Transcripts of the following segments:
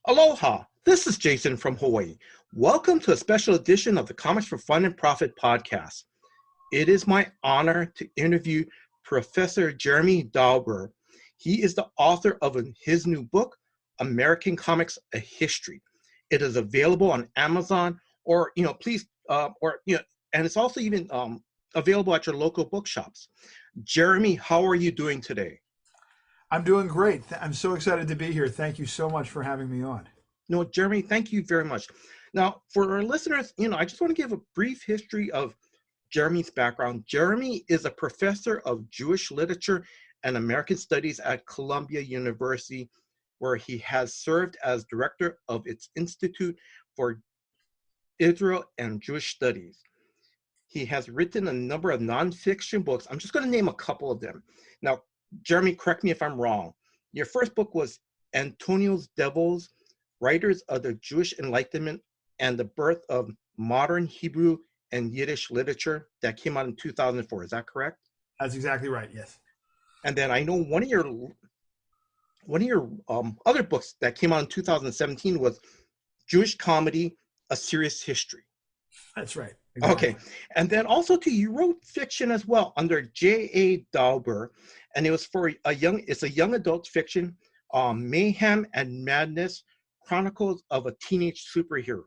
Aloha, this is Jason from Hawaii. Welcome to a special edition of the Comics for Fun and Profit podcast. It is my honor to interview Professor Jeremy Dauber. He is the author of his new book, American Comics: A History. It is available on Amazon or, and it's also even available at your local bookshops. Jeremy, how are you doing today? I'm doing great. I'm so excited to be here. Thank you so much for having me on. No, Jeremy, thank you very much. Now, for our listeners, I just want to give a brief history of Jeremy's background. Jeremy is a professor of Jewish literature and American studies at Columbia University, where he has served as director of its Institute for Israel and Jewish Studies. He has written a number of nonfiction books. I'm just going to name a couple of them. Now, Jeremy, correct me if I'm wrong. Your first book was Antonio's Devils, Writers of the Jewish Enlightenment and the Birth of Modern Hebrew and Yiddish Literature, that came out in 2004. Is that correct? That's exactly right, yes. And then I know one of your other books that came out in 2017 was Jewish Comedy: A Serious History. That's right. Exactly. Okay. And then also too, you wrote fiction as well under J.A. Dauber, and it was for it's a young adult fiction, Mayhem and Madness, Chronicles of a Teenage Superhero.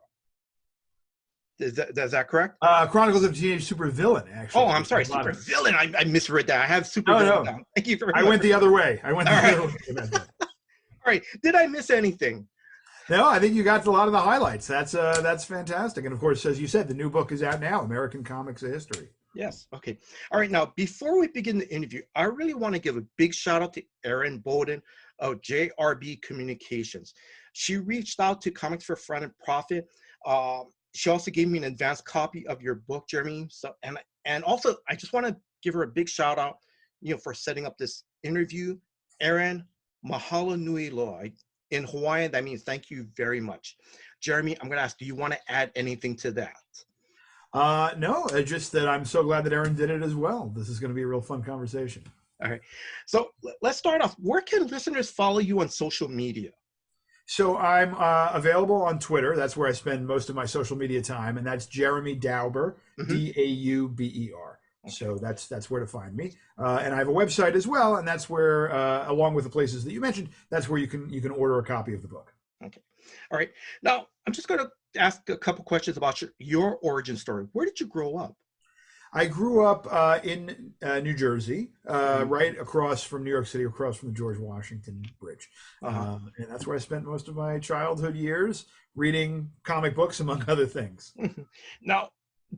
Is that correct? Chronicles of a Teenage Supervillain, actually. Oh, I'm sorry, Supervillain. I misread that. I have Supervillain down. Thank you very much. I went the other way. All right. Did I miss anything? No, I think you got a lot of the highlights. That's fantastic. And of course, as you said, the new book is out now, American Comics: A History. Yes. Okay. All right. Now, before we begin the interview, I really want to give a big shout out to Erin Bowden of JRB Communications. She reached out to Comics for Fun and Profit. She also gave me an advanced copy of your book, Jeremy. So, and also, I just want to give her a big shout out, for setting up this interview. Erin, mahalo nui loa. In Hawaiian, that means thank you very much. Jeremy, I'm going to ask, do you want to add anything to that? No, just that I'm so glad that Erin did it as well. This is going to be a real fun conversation. All right. So let's start off. Where can listeners follow you on social media? So I'm available on Twitter. That's where I spend most of my social media time, and that's Jeremy Dauber, Dauber. Okay. So that's where to find me. And I have a website as well, and that's where, along with the places that you mentioned, that's where you can order a copy of the book. Okay. All right. Now, I'm just going to ask a couple questions about your origin story. Where did you grow up? I grew up in New Jersey, right across from New York City, across from the George Washington Bridge. And that's where I spent most of my childhood years reading comic books, among other things. Now,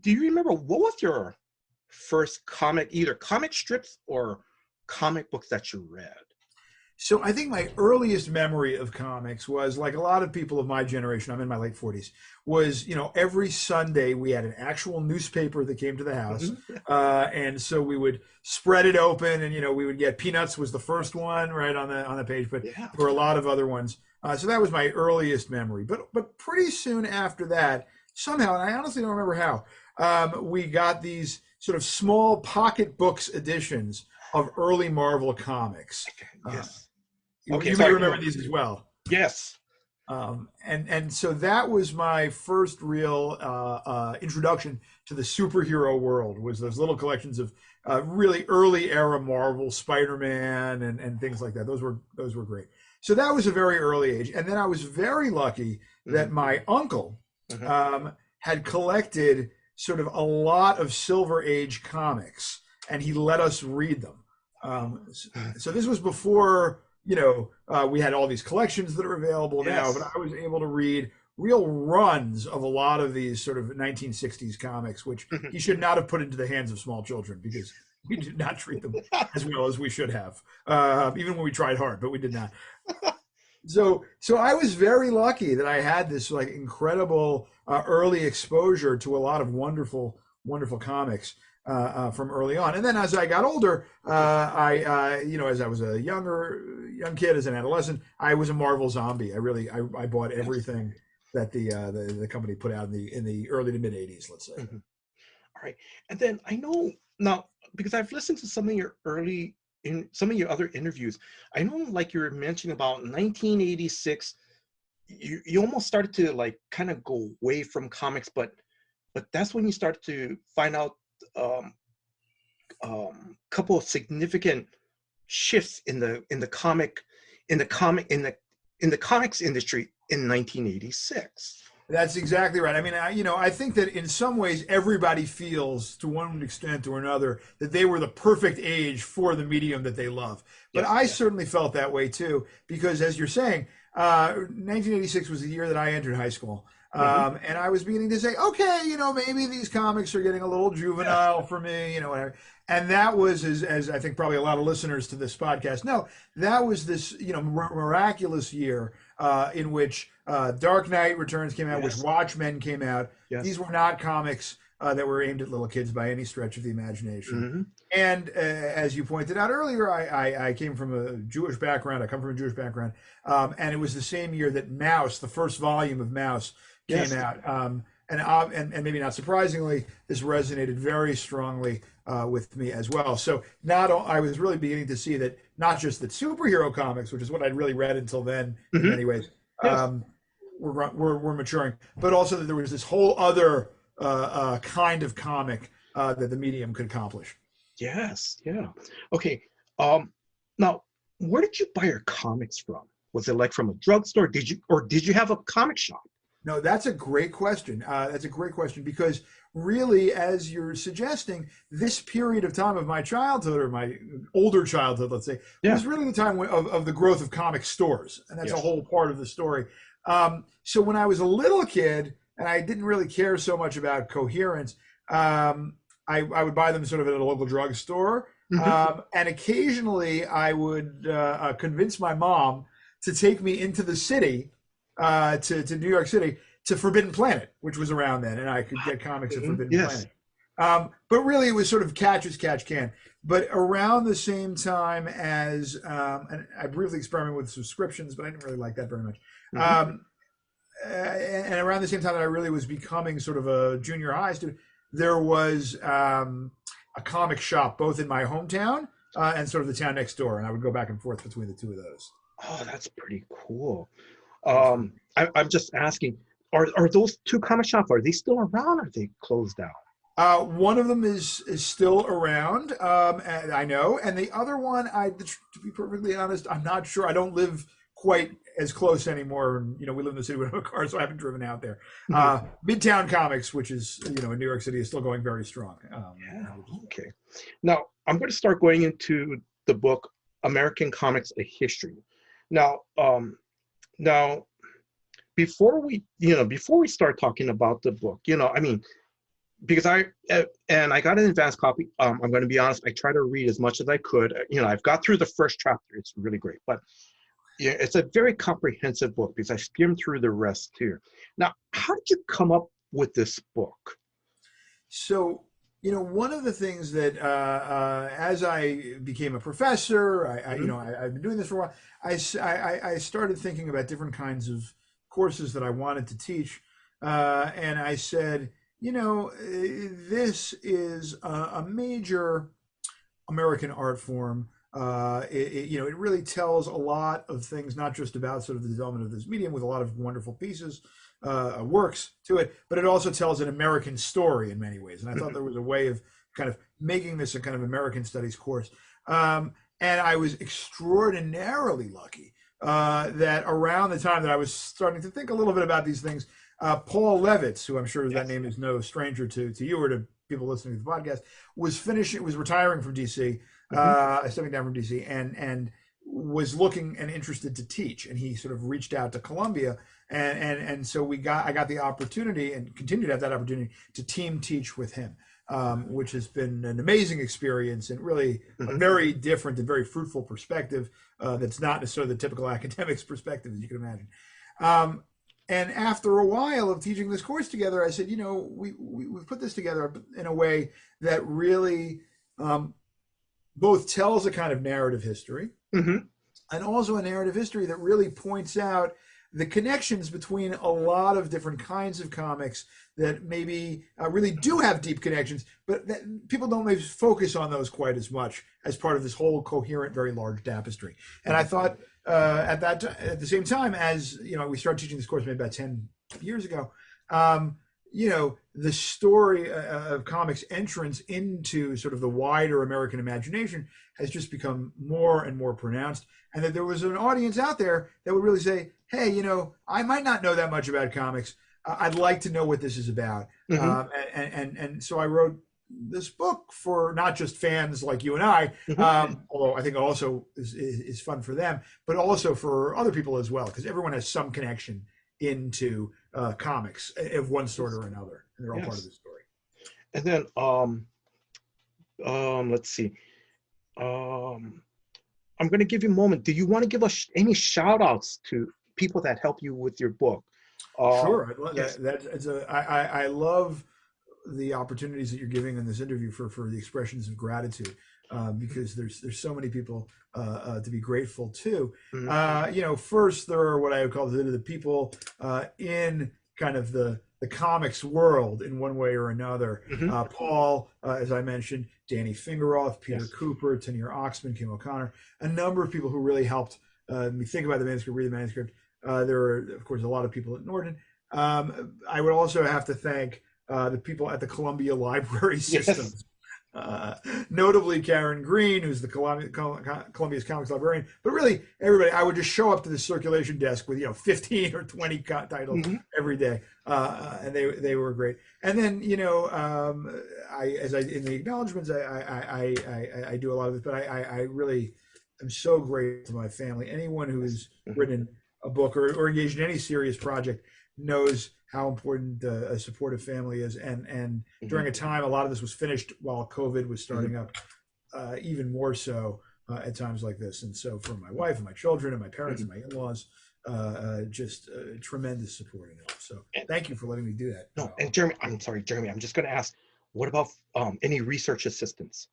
do you remember what was your first comic, either comic strips or comic books that you read? So I think my earliest memory of comics was, like a lot of people of my generation, I'm in my late 40s, was, every Sunday we had an actual newspaper that came to the house. And so we would spread it open and, we would get Peanuts was the first one right on the page, but there were a lot of other ones. So that was my earliest memory. But pretty soon after that, somehow, and I honestly don't remember how, we got these sort of small pocket books editions of early Marvel comics. Yes. You may remember these as well. Yes. And so that was my first real introduction to the superhero world, was those little collections of really early era Marvel, Spider-Man and things like that. Those were great. So that was a very early age. And then I was very lucky that my uncle had collected sort of a lot of Silver Age comics, and he let us read them. So this was before, we had all these collections that are available now, but I was able to read real runs of a lot of these sort of 1960s comics, which he should not have put into the hands of small children, because we did not treat them as well as we should have, even when we tried hard, but we did not. So I was very lucky that I had this like incredible early exposure to a lot of wonderful comics from early on. And then as I got older, I as I was a young kid, as an adolescent, I was a Marvel zombie. I bought everything that the company put out in the early to mid 80s, let's say. All right. And then I know now, because I've listened to some of your other interviews, I know, like you were mentioning about 1986, you almost started to like kind of go away from comics, but that's when you start to find out um, couple of significant shifts in the comic in the comic in the comics industry in 1986. That's exactly right. I mean, I think that in some ways everybody feels, to one extent or another, that they were the perfect age for the medium that they love. But Yes. I certainly felt that way too, because as you're saying, 1986 was the year that I entered high school. Hmm. And I was beginning to say, okay, maybe these comics are getting a little Yes. juvenile for me, whatever. And that was, as I think probably a lot of listeners to this podcast know, that was this, miraculous year in which Dark Knight Returns came out, which Yes. Watchmen came out. Yes. These were not comics that were aimed at little kids by any stretch of the imagination. Hmm. And as you pointed out earlier, I came from a Jewish background. I come from a Jewish background. And it was the same year that Mouse, the first volume of Mouse, came Yes. out. And maybe not surprisingly, this resonated very strongly with me as well. So I was really beginning to see that not just that superhero comics, which is what I'd really read until then in Hmm. many ways, Yes. were maturing, but also that there was this whole other kind of comic that the medium could accomplish. Yes. Yeah. Okay. Um, Now, where did you buy your comics from? Was it like from a drugstore? Did you have a comic shop? No, that's a great question. That's a great question because really, as you're suggesting, this period of time of my childhood or my older childhood, let's say, Yeah. was really the time of the growth of comic stores. And that's a Yes. whole part of the story. So when I was a little kid and I didn't really care so much about coherence, I would buy them sort of at a local drugstore. Hmm. And occasionally I would convince my mom to take me into the city to New York City to Forbidden Planet, which was around then, and I could get comics at Mhm. Forbidden Yes. Planet. But really, it was sort of catch as catch can. But around the same time as, and I briefly experimented with subscriptions, but I didn't really like that very much. Hmm. And around the same time that I really was becoming sort of a junior high student, there was a comic shop both in my hometown and sort of the town next door, and I would go back and forth between the two of those. Oh, that's pretty cool. It was fun. I'm just asking, are those two comic shops, are they still around or are they closed down? One of them is still around, and I know, and the other one, to be perfectly honest, I'm not sure. I don't live quite as close anymore. We live in the city, we don't have a car, so I haven't driven out there. Mhm. Midtown Comics, which is in New York City, is still going very strong. Yeah, okay. Now, I'm going to start going into the book American Comics: A History. Now, now before we start talking about the book, I mean, because I got an advanced copy. I'm going to be honest, I try to read as much as I could. I've got through the first chapter. It's really great, but yeah, it's a very comprehensive book because I skimmed through the rest too. Now, how did you come up with this book? So, one of the things that as I became a professor, Mhm. I've been doing this for a while. I started thinking about different kinds of courses that I wanted to teach, and I said, this is a major American art form. It really tells a lot of things, not just about sort of the development of this medium with a lot of wonderful pieces, works to it, but it also tells an American story in many ways. And I thought Mhm. there was a way of kind of making this a kind of American studies course. And I was extraordinarily lucky that around the time that I was starting to think a little bit about these things, Paul Levitz, who I'm sure that Yes. name is no stranger to you or to people listening to the podcast, was retiring from DC, Mhm. stepping down from DC, and was looking and interested to teach. And he sort of reached out to Columbia, and so I got the opportunity and continue to have that opportunity to team teach with him, which has been an amazing experience and really a Mhm. very different and very fruitful perspective that's not necessarily the typical academics perspective, as you can imagine. Um, and after a while of teaching this course together, I said, we've put this together in a way that really um, both tells a kind of narrative history Mhm. and also a narrative history that really points out the connections between a lot of different kinds of comics that maybe really do have deep connections, but that people don't maybe focus on those quite as much as part of this whole coherent, very large tapestry. And I thought at the same time, as we started teaching this course maybe about 10 years ago. The story of comics entrance into sort of the wider American imagination has just become more and more pronounced, and that there was an audience out there that would really say, hey, I might not know that much about comics. I'd like to know what this is about. Mm-hmm. And so I wrote this book for not just fans like you and I, Mm-hmm. although I think also is fun for them, but also for other people as well, because everyone has some connection into comics of one sort or another, and they're all part of Yes. the story. And then let's see. Um, I'm going to give you a moment. Do you want to give us any shout outs to people that help you with your book? Sure, I love Yes. that. I love the opportunities that you're giving in this interview for the expressions of gratitude, because there's so many people to be grateful to. Mhm. First there are what I would call the people in kind of the comics world in one way or another. Mhm. Paul, as I mentioned, Danny Fingeroth, Peter Yes. Cooper, Tanier Oxman, Kim O'Connor, a number of people who really helped me think about the manuscript, read the manuscript. There are, of course, a lot of people at Norton. I would also have to thank the people at the Columbia Library Yes. Systems, notably Karen Green, who's the Columbia's comics librarian. But really, everybody, I would just show up to the circulation desk with 15 or 20 titles Mhm. every day, and they were great. And then in the acknowledgments, I do a lot of this, but I really am so grateful to my family. Anyone who's Mhm. written a book or engaged in any serious project knows how important a supportive family is. And Mhm. during a time, a lot of this was finished while COVID was Mhm. starting up, even more so at times like this. And so for my wife and my children and my parents Mhm. and my in-laws, just tremendous support and help. So And, thank you for letting me do that. no, and Jeremy, I'm sorry, Jeremy, I'm just going to ask, what about any research assistants?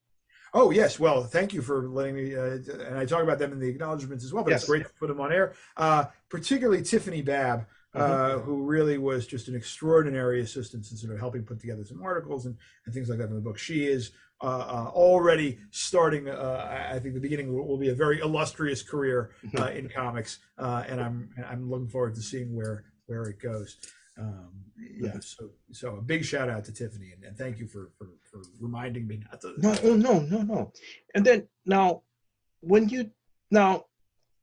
Oh yes, well, thank you for letting me. And I talk about them in the acknowledgments as well. But it's Yes. great to put them on air. Particularly Tiffany Babb, Mhm. who really was just an extraordinary assistance in sort of helping put together some articles and things like that in the book. She is already starting. I think the beginning will be a very illustrious career Mhm. in comics, and I'm looking forward to seeing where it goes. Yeah, Mhm. so a big shout out to Tiffany, and thank you for reminding me No, not oh, to. no, no, no. And then now, when you now,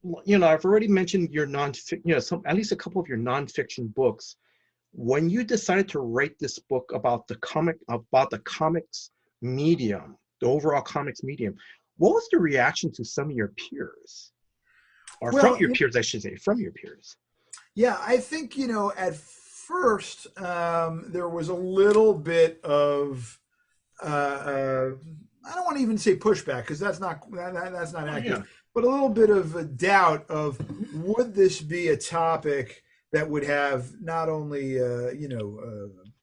I've already mentioned your nonfiction, some at least a couple of your nonfiction books. When you decided to write this book about the comics medium, the overall comics medium, what was the reaction to some of your peers, or from Well, your peers, I should say, from your peers? yeah, I think at first there was a little bit of I don't want to even say pushback because that's not Oh accurate, yeah. but a little bit of a doubt of would this be a topic that would have not only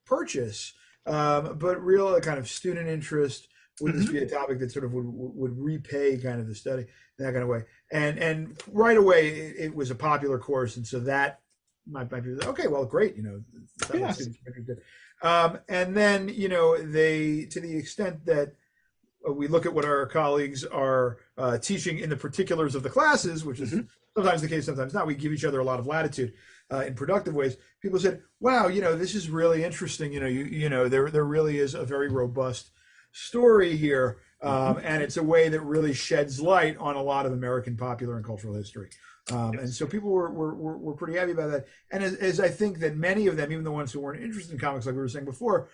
purchase, but real kind of student interest. Would this Hmm. be a topic that sort of would repay kind of the study in that kind of way? And right away it was a popular course, and so that my people said, okay, well, great, sounds like Yes. students are interested. And then, they, to the extent that we look at what our colleagues are teaching in the particulars of the classes, which is Hmm. sometimes the case, sometimes not, we give each other a lot of latitude in productive ways. People said, wow, this is really interesting. There really is a very robust story here. Hmm. And it's a way that really sheds light on a lot of American popular and cultural history. And Yes. so people were pretty happy about that. And as I think that many of them, even the ones who weren't interested in comics, like we were saying before,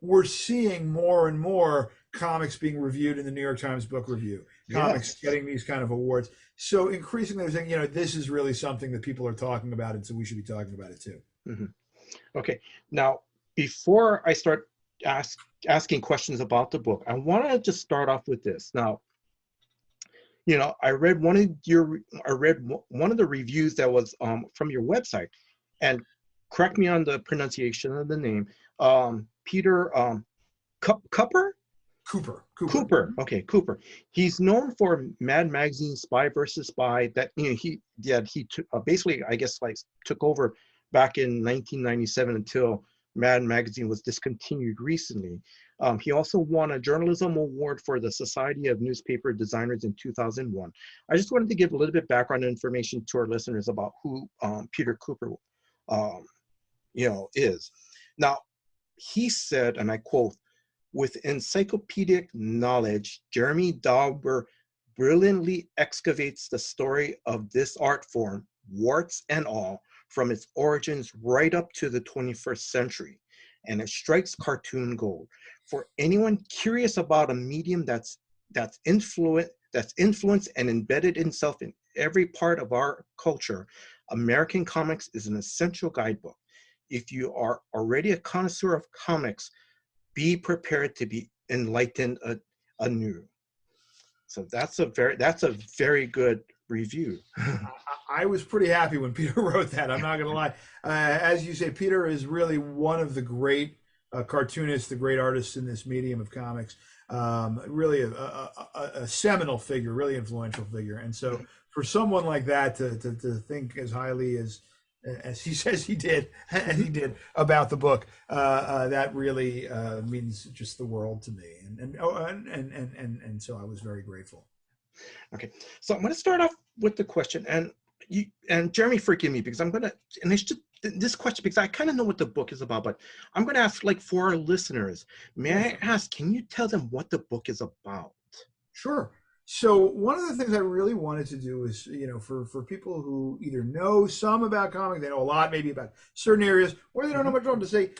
we're seeing more and more comics being reviewed in the New York Times Book Review, comics Yes. getting these kind of awards. So increasingly, they're saying, this is really something that people are talking about, and so we should be talking about it too. Hmm. Okay. Now, before I start asking questions about the book, I want to just start off with this. Now, I read one of the reviews that was from your website, and correct me on the pronunciation of the name, Peter Cupper. Cooper. Cooper. Okay, Cooper. He's known for Mad Magazine, Spy versus Spy. That he took basically, I guess, like took over back in 1997 until Mad Magazine was discontinued recently. He also won a journalism award for the Society of Newspaper Designers in 2001. I just wanted to give a little bit background information to our listeners about who Peter Cooper, um, is. Now, he said, and I quote, with encyclopedic knowledge, Jeremy Dauber brilliantly excavates the story of this art form, warts and all, from its origins right up to the 21st century. And it strikes cartoon gold. For anyone curious about a medium that's influenced and embedded itself in every part of our culture, American comics is an essential guidebook. If you are already a connoisseur of comics, be prepared to be enlightened anew. So that's a very good review. I was pretty happy when Peter wrote that. I'm not going to lie. As you say, Peter is really one of the great cartoonists, the great artists in this medium of comics. Really a seminal figure, really influential figure. And so for someone like that to think as highly as he says he did, and he did about the book, that really means just the world to me. And so I was very grateful. Okay, so I'm going to start off with the question, and Jeremy, forgive me because I'm going to, and it's just this question because I kind of know what the book is about, but I'm going to ask, like, for our listeners, may I ask, can you tell them what the book is about? Sure. So one of the things I really wanted to do is, for people who either know some about comics, they know a lot maybe about certain areas, or they don't know much about, to say,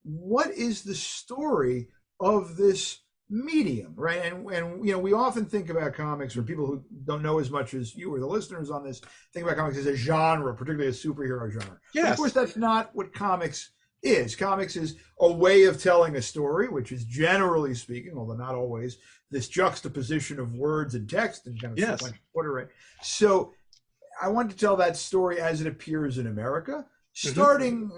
what is the story of this medium, right? And we often think about comics, or people who don't know as much as you or the listeners on this think about comics as a genre, particularly a superhero genre. Yes. But of course, that's not what comics is. Comics is a way of telling a story, which is, generally speaking, although not always, this juxtaposition of words and text and kind of yes. like order, right? So I wanted to tell that story as it appears in America, starting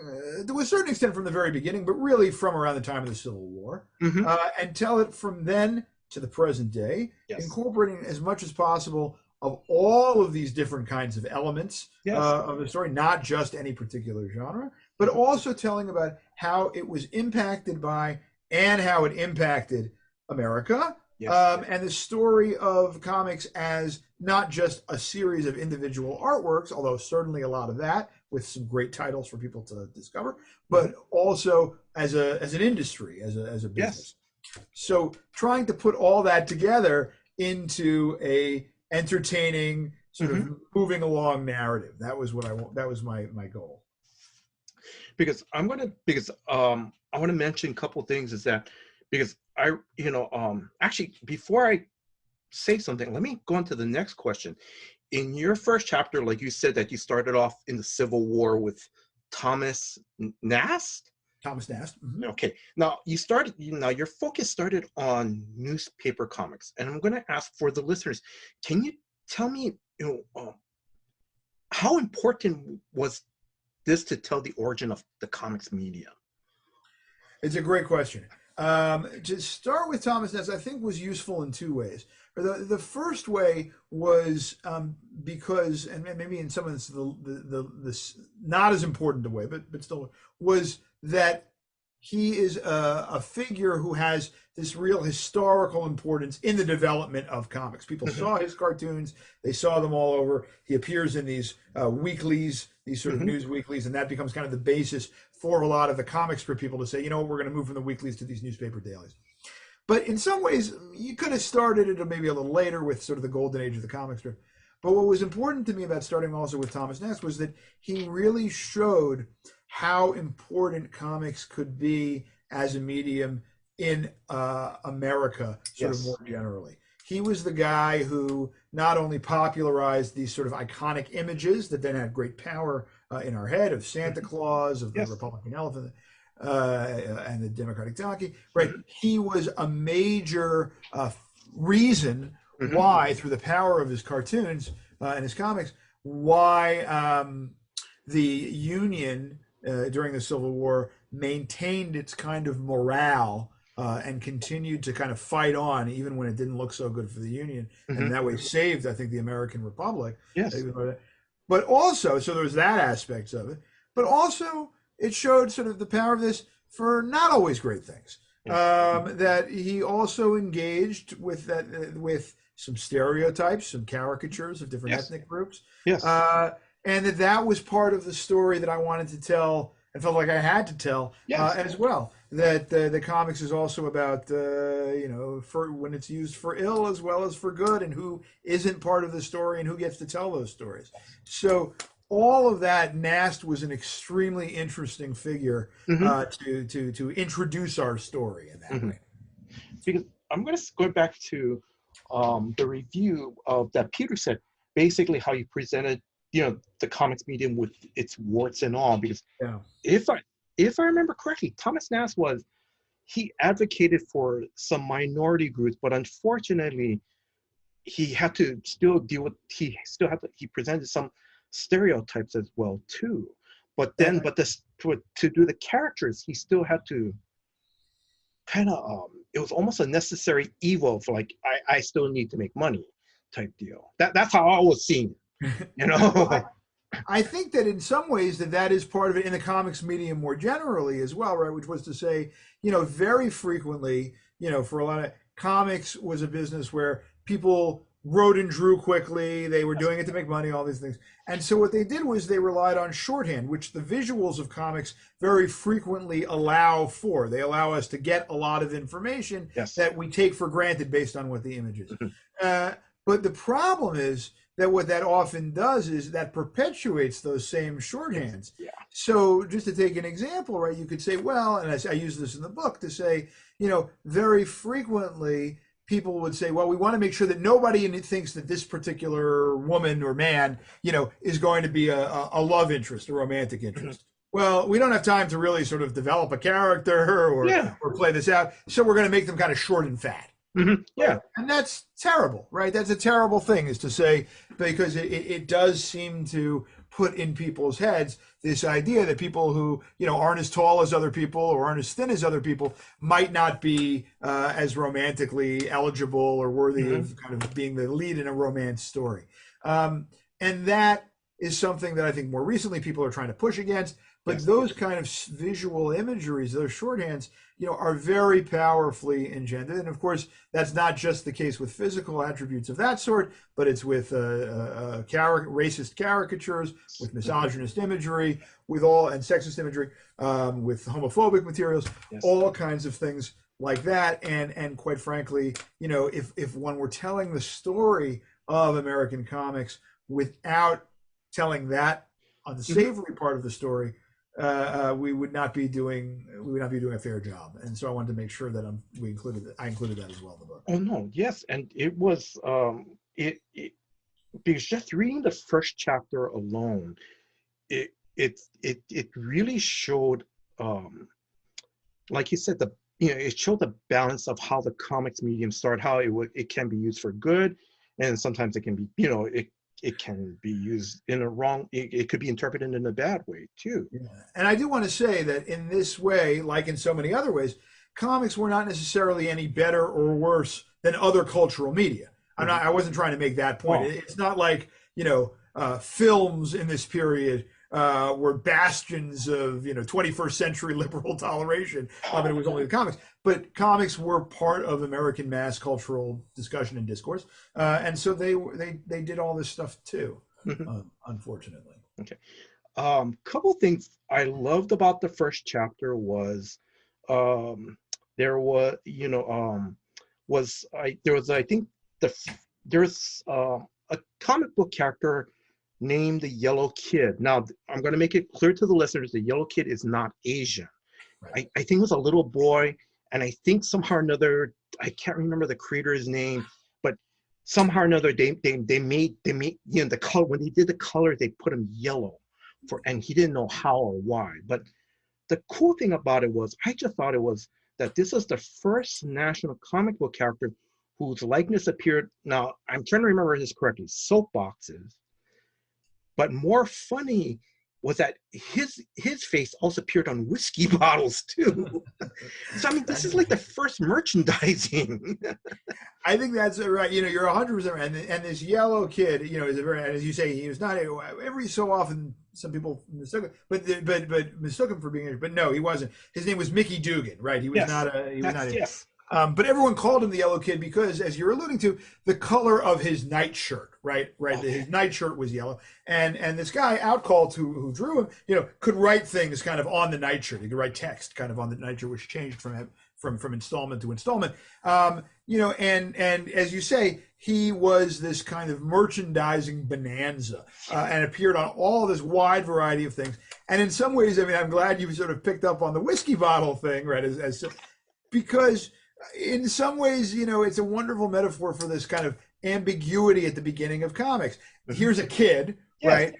to a certain extent from the very beginning, but really from around the time of the Civil War, and tell it from then to the present day, incorporating as much as possible of all of these different kinds of elements of the story, not just any particular genre, but also telling about how it was impacted by and how it impacted America. And the story of comics as not just a series of individual artworks, although certainly a lot of that, with some great titles for people to discover, but also as an industry, as a business. So trying to put all that together into a entertaining, sort of moving along narrative. That was that was my goal. Because I want to mention a couple of things, is that because actually, before I say something, let me go on to the next question. In your first chapter, like you said, that you started off in the Civil War with Thomas Nast. Thomas Nast. Okay. Now your focus started on newspaper comics, and I'm going to ask for the listeners, can you tell me, how important was this to tell the origin of the comics media? It's a great question. To start with Thomas Nast, I think was useful in two ways. The first way was because, and maybe in some of this, the not as important a way, but still, was that he is a figure who has this real historical importance in the development of comics. People saw his cartoons, they saw them all over. He appears in these weeklies, these sort of news weeklies, and that becomes kind of the basis for a lot of the comic strip people to say, we're going to move from the weeklies to these newspaper dailies. But in some ways, you could have started it maybe a little later with sort of the golden age of the comic strip. But what was important to me about starting also with Thomas Nast was that he really showed how important comics could be as a medium in America, sort of more generally. He was the guy who not only popularized these sort of iconic images that then had great power in our head, of Santa Claus, of the Republican elephant, and the Democratic donkey, right? He was a major reason why, through the power of his cartoons and his comics, why the Union during the Civil War maintained its kind of morale and continued to kind of fight on even when it didn't look so good for the Union, and Hmm. that way saved, I think, the American Republic. Yes. But also, so there was that aspect of it, but also it showed sort of the power of this for not always great things. Yes. That he also engaged with with some stereotypes, some caricatures of different Yes. ethnic groups, Yes. uh, and that was part of the story that I wanted to tell and felt like I had to tell Yes. as well. That the comics is also about for when it's used for ill as well as for good, and who isn't part of the story and who gets to tell those stories. So all of that, Nast was an extremely interesting figure Hmm. to introduce our story in that Hmm. way. Because I'm going to go back to the review of that Peter said, basically how you presented, the comics medium with its warts and all. Because Yeah. if I if I remember correctly, Thomas Nast he advocated for some minority groups, but unfortunately, he still had to he presented some stereotypes as well too. But then, And, but this to do the characters, he still had to kind of it was almost a necessary evil for like I still need to make money type deal. That's how I was seeing it, well, I, you know. I think that in some ways that is part of it in the comics medium more generally as well, right? Which was to say, very frequently, for a lot of comics was a business where people wrote and drew quickly. They were doing it to make money, all these things. And so what they did was they relied on shorthand, which the visuals of comics very frequently allow for. They allow us to get a lot of information Yes. that we take for granted based on what the image is. Mhm. But the problem is that what that often does is that perpetuates those same Yes. shorthands. Yeah. So, just to take an example, right, you could say, well, and I use this in the book to say, very frequently people would say, well, we want to make sure that nobody thinks that this particular woman or man, is going to be a love interest, a romantic Mhm. interest. Well, we don't have time to really sort of develop a character Yeah. or play this out, so we're going to make them kind of short and fat. Yeah. And that's terrible, right? That's a terrible thing, is to say, because it does seem to put in people's heads this idea that people who aren't as tall as other people or aren't as thin as other people might not be as romantically eligible or worthy Hmm. of kind of being the lead in a romance story. Um, and that is something that I think more recently people are trying to push against. But Yes. those kind of visual imageries, those shorthands, are very powerfully engendered. And of course, that's not just the case with physical attributes of that sort, but it's with racist caricatures, with Mhm. misogynist imagery, with all and sexist imagery, with homophobic materials, Yes. all kinds of things like that. And quite frankly, if one were telling the story of American comics without telling that Hmm. unsavory part of the story, we would not be doing a fair job. And so I wanted to make sure that I included that as well in the book. Oh no. Yes, and it was it because just reading the first chapter alone, it really showed, um like you said, it showed the balance of how the comics medium started, how it can be used for good, and sometimes it can be, it can be used in a wrong, it could be interpreted in a bad way too. Yeah. And I do want to say that in this way, like in so many other ways, comics were not necessarily any better or worse than other cultural media. Hmm. I wasn't trying to make that point. Oh, It's not like, films in this period were bastions of, 21st century liberal toleration. And it was only the comics. But comics were part of American mass cultural discussion and discourse. And so they did all this stuff too, mhm. unfortunately. Okay. Couple things I loved about the first chapter was, um, there was, there was, I think, there's a comic book character named the Yellow Kid. Now, I'm going to make it clear to the listeners, the Yellow Kid is not Asian. Right. I think it was a little boy, and I think somehow or another, I can't remember the creator's name, but somehow or another, they made the color, when they did the color, they put him yellow and he didn't know how or why. But the cool thing about it was, I just thought it was that this is the first national comic book character whose likeness appeared. Now, I'm trying to remember this correctly, soapboxes, but more funny was that his face also appeared on whiskey bottles too. So I mean, this is like the first merchandising. I think that's right. You know, you're 100% right. And this yellow kid, you know, is a very, as you say, he was not every so often. Some people mistook him, but mistook him for being. But no, he wasn't. His name was Mickey Dugan, right? He was Yes, not a. He was not. yes. But everyone called him the Yellow Kid because, as you're alluding to, the color of his nightshirt, right? Right. Okay. His nightshirt was yellow, and this guy Outcalt who drew him, you know, could write things kind of on the nightshirt. He could write text kind of on the nightshirt, which changed from installment to installment. You know, and as you say, he was this kind of merchandising bonanza and appeared on all this wide variety of things. And in some ways, I mean, I'm glad you sort of picked up on the whiskey bottle thing, right? As because in some ways, you know, it's a wonderful metaphor for this kind of ambiguity at the beginning of comics. Here's a kid, yes, right?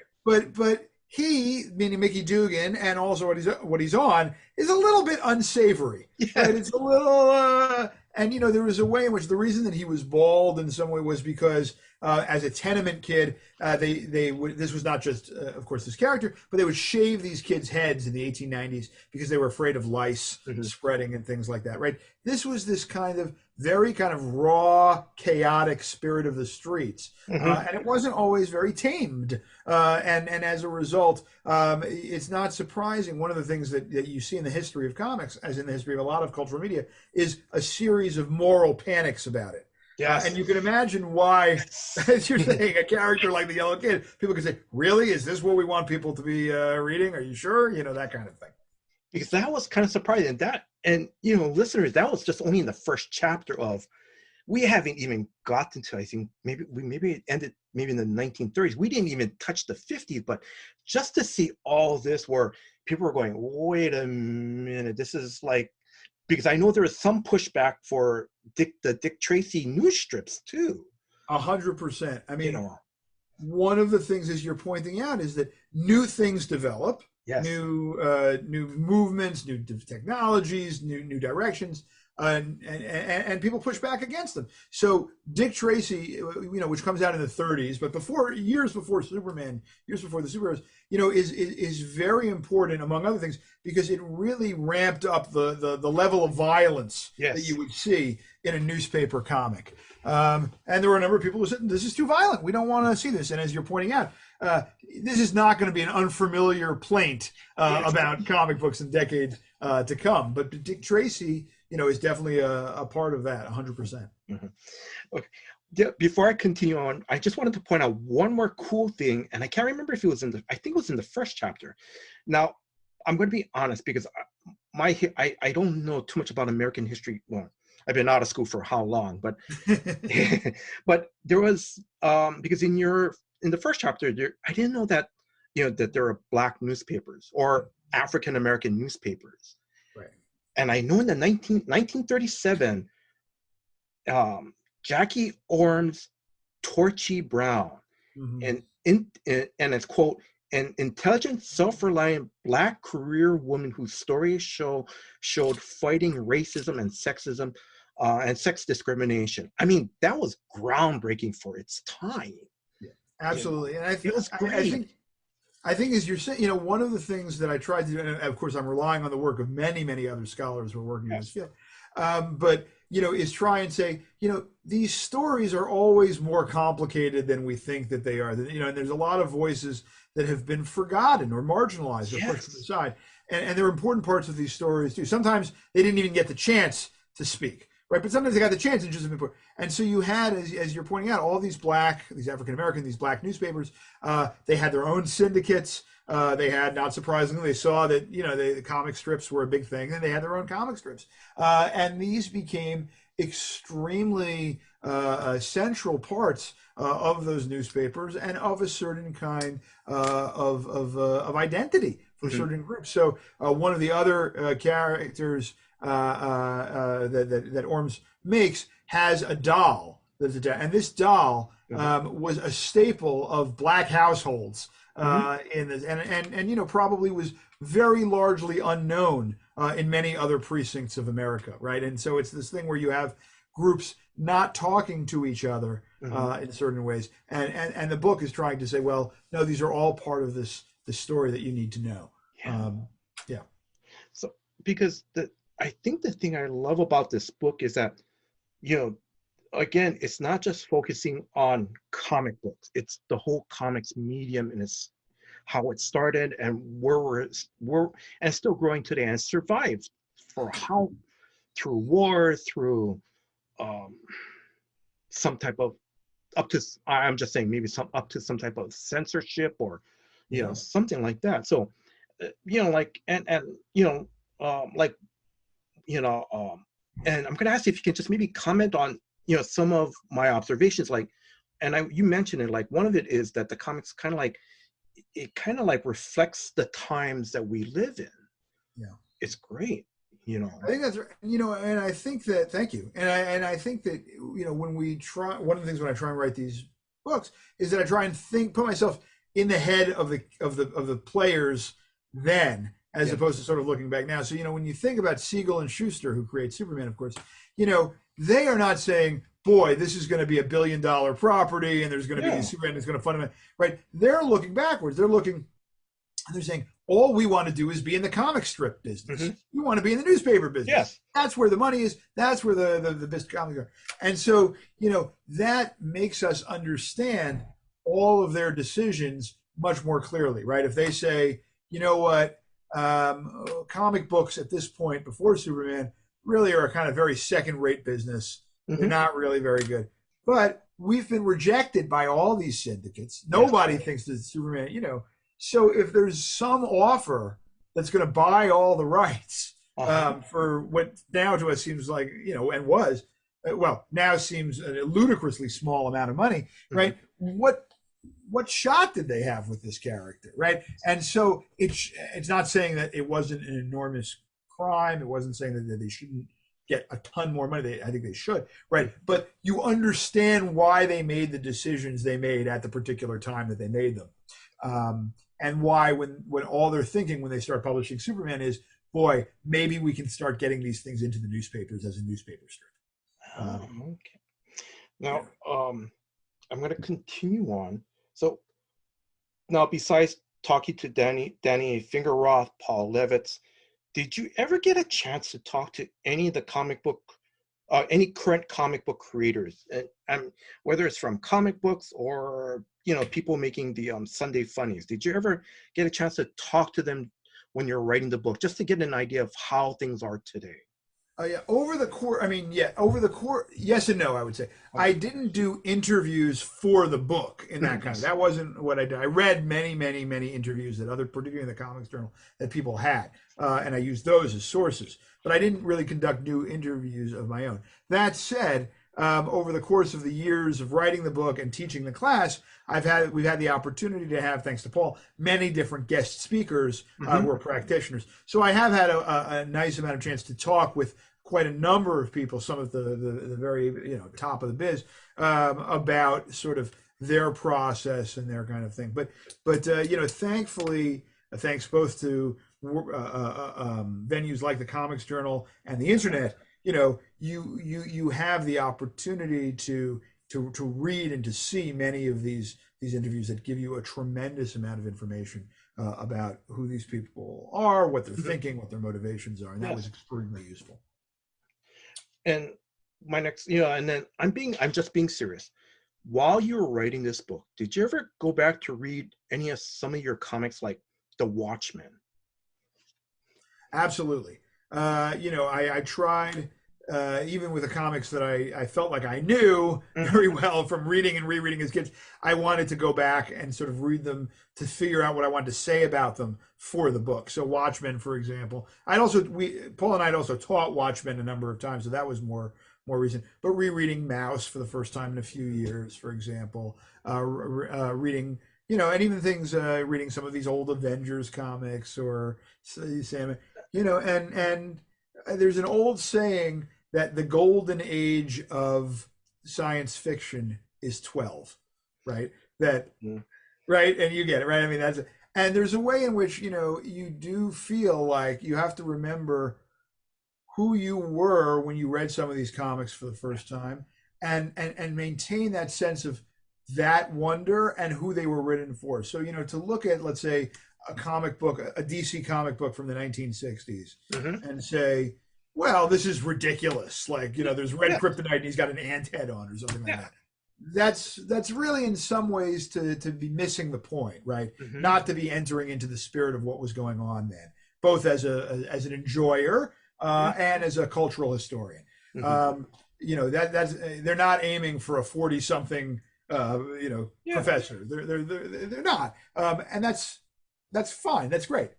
But he, meaning Mickey Dugan, and also what he's on, is a little bit unsavory. Yes. Right? It's a little, and you know, there was a way in which the reason that he was bald in some way was because as a tenement kid, they would. This was not just, of course, this character, but they would shave these kids' heads in the 1890s because they were afraid of lice spreading and things like that. Right? This was this kind of very kind of raw, chaotic spirit of the streets, and it wasn't always very tamed. And as a result, it's not surprising. One of the things that you see in the history of comics, as in the history of a lot of cultural media, is a series of moral panics about it. Yes. And you can imagine why, as you're saying, a character like the Yellow Kid, people can say, really? Is this what we want people to be reading? Are you sure? You know, that kind of thing. Because that was kind of surprising. And you know, listeners, that was just only in the first chapter of, we haven't even gotten to, I think, maybe it ended maybe in the 1930s. We didn't even touch the 50s, but just to see all this where people were going, wait a minute, this is like, because I know there is some pushback for the Dick Tracy news strips too. 100%. I mean, you know, one of the things, as you're pointing out, is that new things develop, yes, new movements, new technologies, new directions, and people push back against them. So Dick Tracy, you know, which comes out in the 30s, but years before Superman, years before the superheroes, you know, is very important, among other things, because it really ramped up the level of violence, yes, that you would see in a newspaper comic. And there were a number of people who said, this is too violent. We don't want to see this. And as you're pointing out, this is not going to be an unfamiliar plaint about comic books in decades to come. But Dick Tracy, you know, is definitely a part of that, 100%. Okay. Yeah, before I continue on, I just wanted to point out one more cool thing, and I can't remember if it was I think it was in the first chapter. Now, I'm going to be honest, because I don't know too much about American history. Well, I've been out of school for how long, but but there was because in the first chapter, I didn't know that, you know, that there are Black newspapers or African American newspapers. Right. And I know in the 1937, Jackie Orm's Torchy Brown, and it's quote, an intelligent, self-reliant Black career woman whose stories showed fighting racism and sexism and sex discrimination. I mean, that was groundbreaking for its time. Yeah, absolutely. You know? And I think as you're saying, you know, one of the things that I tried to do, and of course I'm relying on the work of many, many other scholars who are working in this field, but, you know, is try and say, you know, these stories are always more complicated than we think that they are. You know, and there's a lot of voices that have been forgotten or marginalized or pushed to the side. And there are important parts of these stories too. Sometimes they didn't even get the chance to speak, right? But sometimes they got the chance and just important. And so you had, as you're pointing out, all these African American, these Black newspapers. They had their own syndicates. They had, not surprisingly, they saw that, you know, the comic strips were a big thing, and they had their own comic strips. And these became extremely central parts of those newspapers and of a certain kind of identity for certain groups. So one of the other characters that Orms makes has a doll. And this doll was a staple of Black households in this, and you know, probably was very largely unknown in many other precincts of America, right? And so it's this thing where you have groups not talking to each other in certain ways, and the book is trying to say, well, no, these are all part of this the story that you need to know. Yeah. Yeah. So because I think the thing I love about this book is that, you know, again, it's not just focusing on comic books. It's the whole comics medium, and it's how it started and where we're and still growing today and survived for how through war, through um, some type of up to I'm just saying maybe some up to some type of censorship or Yeah. something like that. So like and like and I'm going to ask you if you can just maybe comment on some of my observations, like, and you mentioned it, like one of it is that the comics kind of like it kind of like reflects the times that we live in. Yeah. It's great. I think that's right. And I think that, thank you. And I think that, when we try, one of the things when I try and write these books is that I try and put myself in the head of the players then, as opposed to sort of looking back now. So, when you think about Siegel and Schuster, who create Superman, of course, they are not saying, boy, this is going to be $1 billion property and there's going to be Superman that's going to fund it, right? They're looking backwards. They're saying, all we want to do is be in the comic strip business. Mm-hmm. We want to be in the newspaper business. Yes. That's where the money is. That's where the best comics are. And so, that makes us understand all of their decisions much more clearly, right? If they say, you know what, comic books at this point before Superman really are a kind of very second-rate business. Mm-hmm. They're not really very good. But we've been rejected by all these syndicates. Nobody thinks that Superman, So if there's some offer that's going to buy all the rights for what now to us seems like, and was, now seems a ludicrously small amount of money, right? Mm-hmm. What shot did they have with this character, right? And so it's not saying that it wasn't an enormous crime. It wasn't saying that they shouldn't get a ton more money. I think they should, right? But you understand why they made the decisions they made at the particular time that they made them. And why, when all they're thinking when they start publishing Superman is, boy, maybe we can start getting these things into the newspapers as a newspaper strip. Okay. Now, I'm going to continue on. So now, besides talking to Danny Fingeroth, Paul Levitz, did you ever get a chance to talk to any of the any current comic book creators, and whether it's from comic books or people making the Sunday funnies? Did you ever get a chance to talk to them when you're writing the book, just to get an idea of how things are today? Over the course, yes and no, I would say. Okay. I didn't do interviews for the book in that kind of, that wasn't what I did. I read many, many, many interviews that particularly in the Comics Journal, that people had, and I used those as sources, but I didn't really conduct new interviews of my own. That said, over the course of the years of writing the book and teaching the class, we've had the opportunity to have, thanks to Paul, many different guest speakers who are practitioners. So I have had a nice amount of chance to talk with quite a number of people, some of the very top of the biz, about sort of their process and their kind of thing. But thankfully, thanks both to venues like the Comics Journal and the internet, you have the opportunity to read and to see many of these interviews that give you a tremendous amount of information about who these people are, what they're thinking, what their motivations are, and that was extremely useful. And my next, and then I'm just being serious. While you were writing this book, did you ever go back to read some of your comics, like The Watchmen? Absolutely. I tried, even with the comics that I felt like I knew very well from reading and rereading as kids, I wanted to go back and sort of read them to figure out what I wanted to say about them for the book. So Watchmen, for example, Paul and I had also taught Watchmen a number of times, so that was more recent. But rereading Mouse for the first time in a few years, for example, reading, and even things, reading some of these old Avengers comics or Sam, and there's an old saying that the golden age of science fiction is 12, right? Right? And you get it, right? I mean, and there's a way in which, you do feel like you have to remember who you were when you read some of these comics for the first time, and maintain that sense of that wonder and who they were written for. So, to look at, let's say, a comic book, a DC comic book from the 1960s, Hmm. and say, well, this is ridiculous. Like, there's red Yeah. kryptonite and he's got an ant head on or something like Yeah. that. That's really in some ways to be missing the point, right? Hmm. Not to be entering into the spirit of what was going on then, both as an enjoyer and as a cultural historian. Hmm. Um, that's they're not aiming for a 40 something Yeah. professor. They're not, and that's fine. That's great.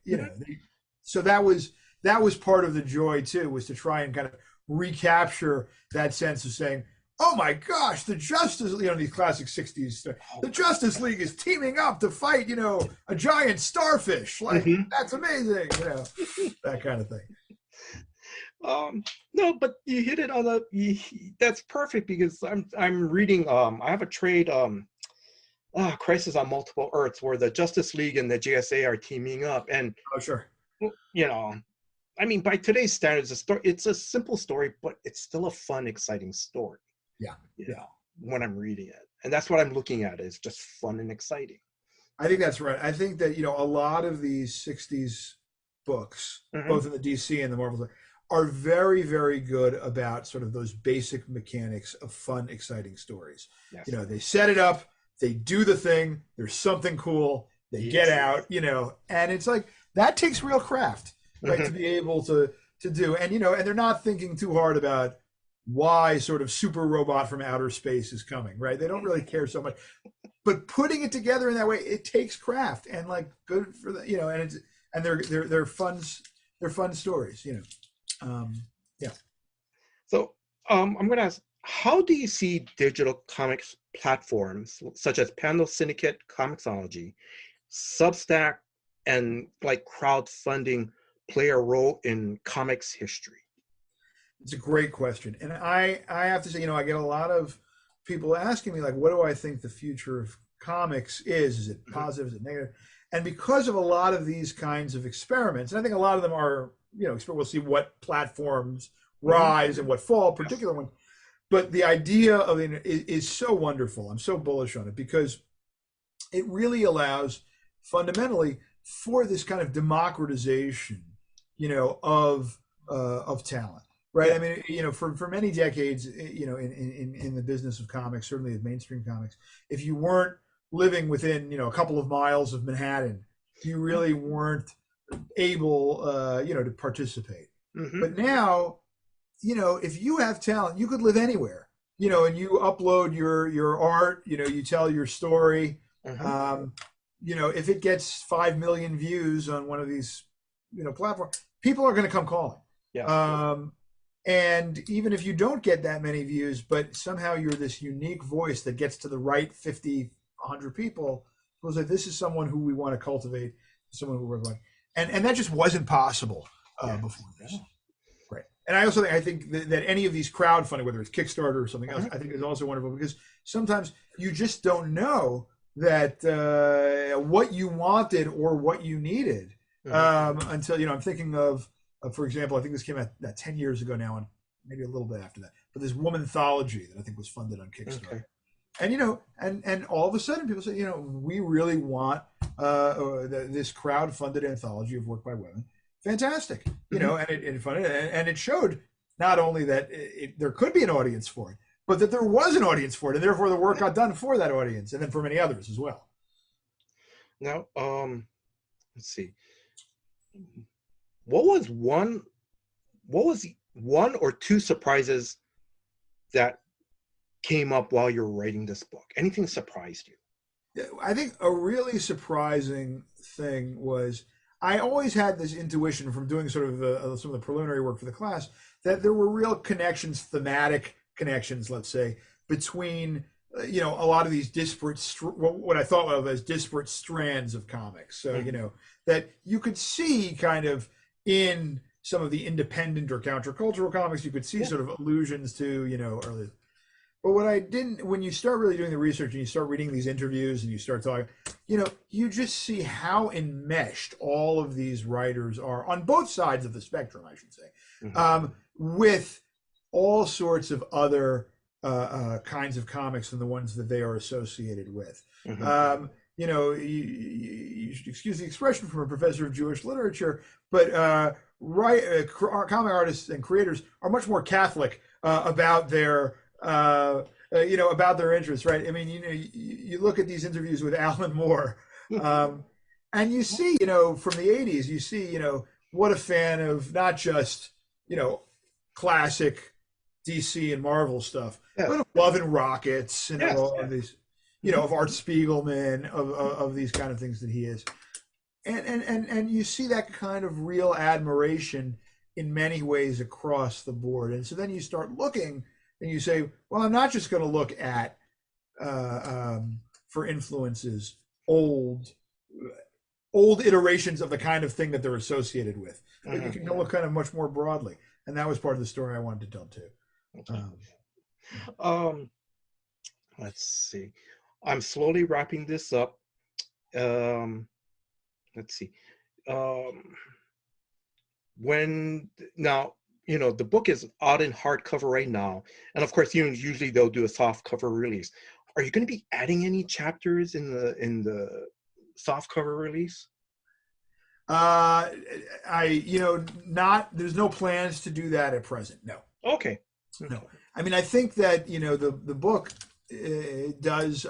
So that was part of the joy too, was to try and kind of recapture that sense of saying, oh my gosh, the Justice, these classic 60s, the Justice League is teaming up to fight, a giant starfish. Like, Hmm. that's amazing, that kind of thing. No, but you hit it on that's perfect, because I'm reading, I have a trade, Crisis on Multiple Earths, where the Justice League and the JSA are teaming up. And, Oh, sure. you know, I mean, by today's standards, it's a simple story, but it's still a fun, exciting story, Yeah. Yeah. when I'm reading it. And that's what I'm looking at, is just fun and exciting. I think that's right. I think that, a lot of these 60s books, Hmm. both in the DC and the Marvel, are very, very good about sort of those basic mechanics of fun, exciting stories. Yes. They set it up, they do the thing, there's something cool, they get Yes. out, and it's like, that takes real craft, right? To be able to do. And, and they're not thinking too hard about why sort of super robot from outer space is coming, right? They don't really care so much. But putting it together in that way, it takes craft, and like, good for the, and they're fun stories, yeah. So I'm going to ask, how do you see digital comics platforms such as Pandal Syndicate, Comixology, Substack, and like crowdfunding play a role in comics history? It's a great question, and I have to say, I get a lot of people asking me, like, what do I think the future of comics is? Is it positive? Is it negative? And because of a lot of these kinds of experiments, and I think a lot of them are, we'll see what platforms rise and what fall, particular one. But the idea of it is so wonderful. I'm so bullish on it, because it really allows fundamentally for this kind of democratization, of talent. Right. I mean, for many decades, in the business of comics, certainly of mainstream comics, if you weren't living within, a couple of miles of Manhattan, you really weren't able, to participate. Mm-hmm. But now, if you have talent, you could live anywhere, and you upload your art, you tell your story. Mm-hmm. If it gets 5 million views on one of these, platforms, people are going to come calling. Yeah. And even if you don't get that many views, but somehow you're this unique voice that gets to the right 50, 100 people, people say, this is someone who we want to cultivate, someone who we're going. And that just wasn't possible before this. Yeah. Right. And I also think that any of these crowdfunding, whether it's Kickstarter or something else, I think is also wonderful, because sometimes you just don't know that what you wanted or what you needed until, I'm thinking of, for example, I think this came out 10 years ago now, and maybe a little bit after that. But this Womanthology that I think was funded on Kickstarter. Okay. And and all of a sudden people say, we really want this crowd-funded anthology of work by women. Fantastic, and it funded, and it showed not only that there could be an audience for it, but that there was an audience for it, and therefore the work got done for that audience, and then for many others as well. Now, let's see. What was one or two surprises that came up while you were writing this book? Anything surprised you? I think a really surprising thing was, I always had this intuition from doing sort of some of the preliminary work for the class, that there were real connections, thematic connections, let's say, between a lot of these disparate, what I thought of as disparate strands of comics. So that you could see kind of in some of the independent or countercultural comics, you could see sort of allusions to early. But what I didn't, when you start really doing the research and you start reading these interviews and you start talking, you just see how enmeshed all of these writers are on both sides of the spectrum, I should say, with all sorts of other kinds of comics than the ones that they are associated with. you should excuse the expression from a professor of Jewish literature, but comic artists and creators are much more Catholic about their about their interests, right? I mean, you look at these interviews with Alan Moore, um, and you see, from the '80s, you see, what a fan of not just classic DC and Marvel stuff, Yes. but of Love and Rockets, Yes. of these, Mhm. of Art Spiegelman, of these kind of things that he is, and you see that kind of real admiration in many ways across the board, and so then you start looking and you say, well, I'm not just going to look at for influences old old iterations of the kind of thing that they're associated with. But you Mhm. can look kind of much more broadly, and that was part of the story I wanted to tell too. Okay. Um, Um, let's see. I'm slowly wrapping this up. Um, let's see. Um, when now, the book is out in hardcover right now, and of course, usually they'll do a soft cover release. Are you going to be adding any chapters in the soft cover release? uh, not there's no plans to do that at present. No, Okay. no. Okay. I mean, I think that the book does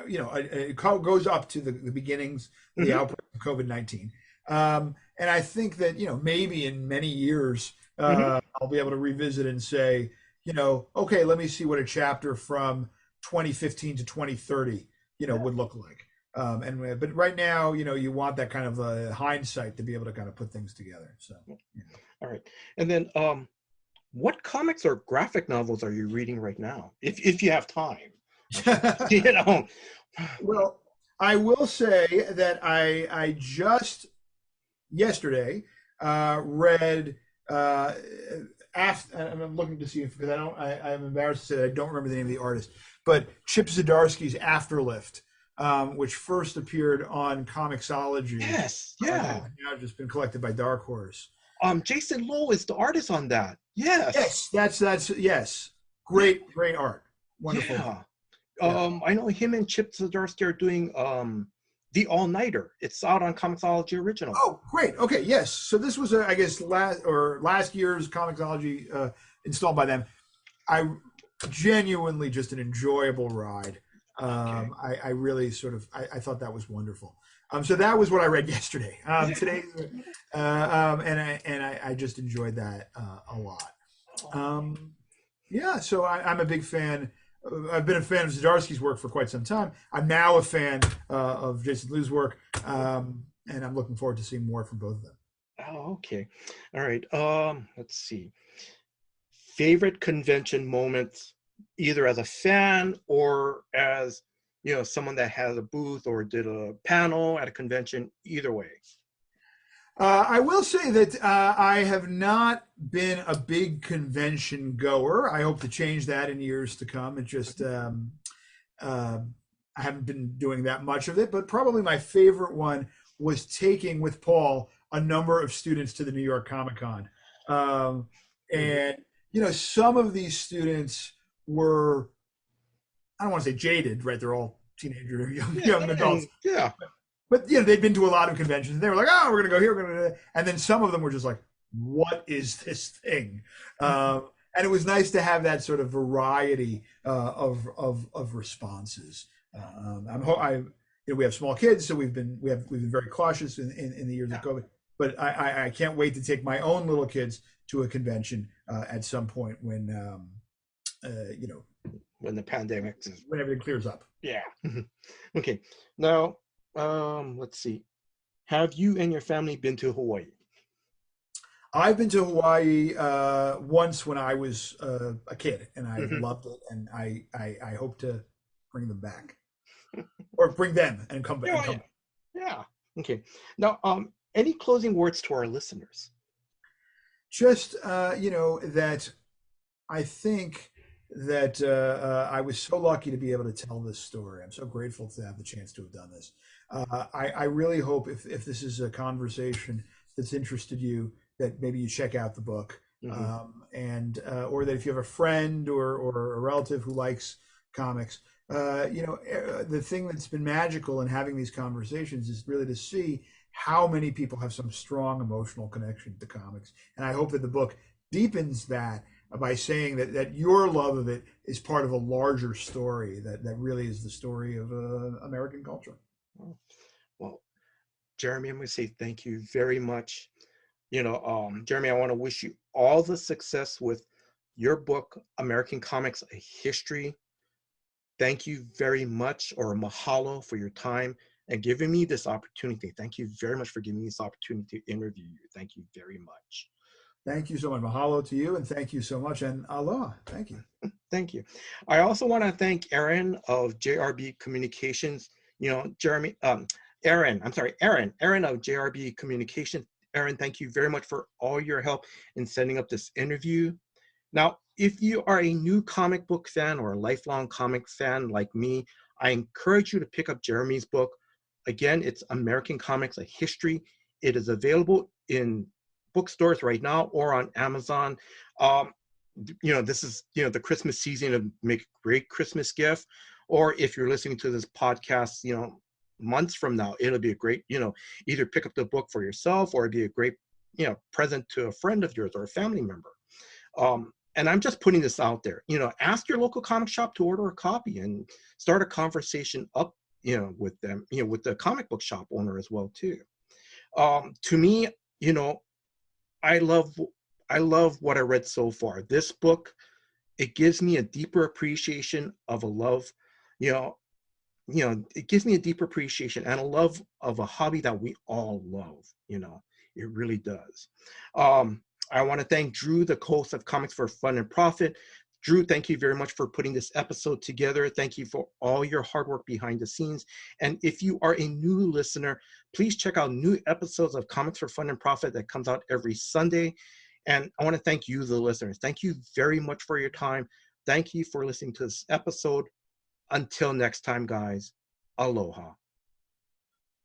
it goes up to the beginnings of the Hmm. outbreak of COVID-19. And I think that, maybe in many years, Hmm. I'll be able to revisit and say, okay, let me see what a chapter from 2015 to 2030, would look like. But right now, you want that kind of hindsight to be able to kind of put things together. So, All right. And then, what comics or graphic novels are you reading right now? If you have time, I should, you know. well, I will say that I just yesterday read after, and I'm looking to see if because I'm embarrassed to say that I don't remember the name of the artist, but Chip Zdarsky's Afterlift, which first appeared on Comixology, Yes, and has yeah. now just been collected by Dark Horse. Jason Lowe is the artist on that. Yes, Yes, that's yes, yeah, great art, wonderful. yeah. Yeah. I know him and Chip Zdarsky are doing the All Nighter. It's out on Comixology Original. Oh, great. Okay, yes. So this was, I guess, last year's Comixology installed by them. I genuinely just an enjoyable ride. Okay. I really I thought that was wonderful. So that was what I read yesterday. Yeah. Today, and I just enjoyed that a lot. Um, yeah, so I'm a big fan. I've been a fan of Zdarsky's work for quite some time. I'm now a fan of Jason Liu's work, and I'm looking forward to seeing more from both of them. Oh, okay. All right. Let's see. Favorite convention moments, either as a fan or as someone that has a booth or did a panel at a convention. Either way. I will say that I have not been a big convention goer. I hope to change that in years to come. It just uh, I haven't been doing that much of it, but probably my favorite one was taking with Paul a number of students to the New York Comic Con, um, Mhm. and some of these students were I don't want to say jaded, right? They're all teenager, Yeah, young adults, and yeah. but they'd been to a lot of conventions. And they were like, "Oh, we're gonna go here, we're gonna," and then some of them were just like, "What is this thing?" And it was nice to have that sort of variety of responses. We have small kids, so we've been very cautious in the years of Yeah. COVID. But I can't wait to take my own little kids to a convention at some point when you know When the pandemic is, when everything clears up. yeah. Okay. Now, let's see. Have you and your family been to Hawaii? I've been to Hawaii once when I was a kid, and I Mhm. loved it, and I hope to bring them back, or bring them and come back and Yeah, come yeah, back. yeah. Okay. Now, any closing words to our listeners? Just that I think that I was so lucky to be able to tell this story. I'm so grateful to have the chance to have done this. I really hope if this is a conversation that's interested you, that maybe you check out the book, Hmm. and or that if you have a friend or a relative who likes comics, The thing that's been magical in having these conversations is really to see how many people have some strong emotional connection to comics. And I hope that the book deepens that by saying that your love of it is part of a larger story that really is the story of American culture. Well, Jeremy, I'm going to say thank you very much. Jeremy, I want to wish you all the success with your book, American Comics: A History. Thank you very much, or mahalo, for your time and giving me this opportunity. Thank you very much for giving me this opportunity to interview you. Thank you very much. Thank you so much. Mahalo to you, and thank you so much. And aloha. Thank you. Thank you. I also want to thank Aaron of JRB Communications. Jeremy, Aaron of JRB Communications. Aaron, thank you very much for all your help in setting up this interview. Now, if you are a new comic book fan or a lifelong comic fan like me, I encourage you to pick up Jeremy's book. Again, it's American Comics: A History. It is available in bookstores right now or on Amazon. This is, the Christmas season to make a great Christmas gift. Or if you're listening to this podcast, months from now, it'll be a great, either pick up the book for yourself or it'd be a great, present to a friend of yours or a family member. And I'm just putting this out there, ask your local comic shop to order a copy and start a conversation up, with them, with the comic book shop owner as well too. To me, I love what I read so far. This book, it gives me a deeper appreciation of a love, it gives me a deeper appreciation and a love of a hobby that we all love, it really does. I want to thank Drew, the host of Comics for Fun and Profit. Drew, thank you very much for putting this episode together. Thank you for all your hard work behind the scenes. And if you are a new listener, please check out new episodes of Comics for Fun and Profit that comes out every Sunday. And I want to thank you, the listeners. Thank you very much for your time. Thank you for listening to this episode. Until next time, guys, aloha.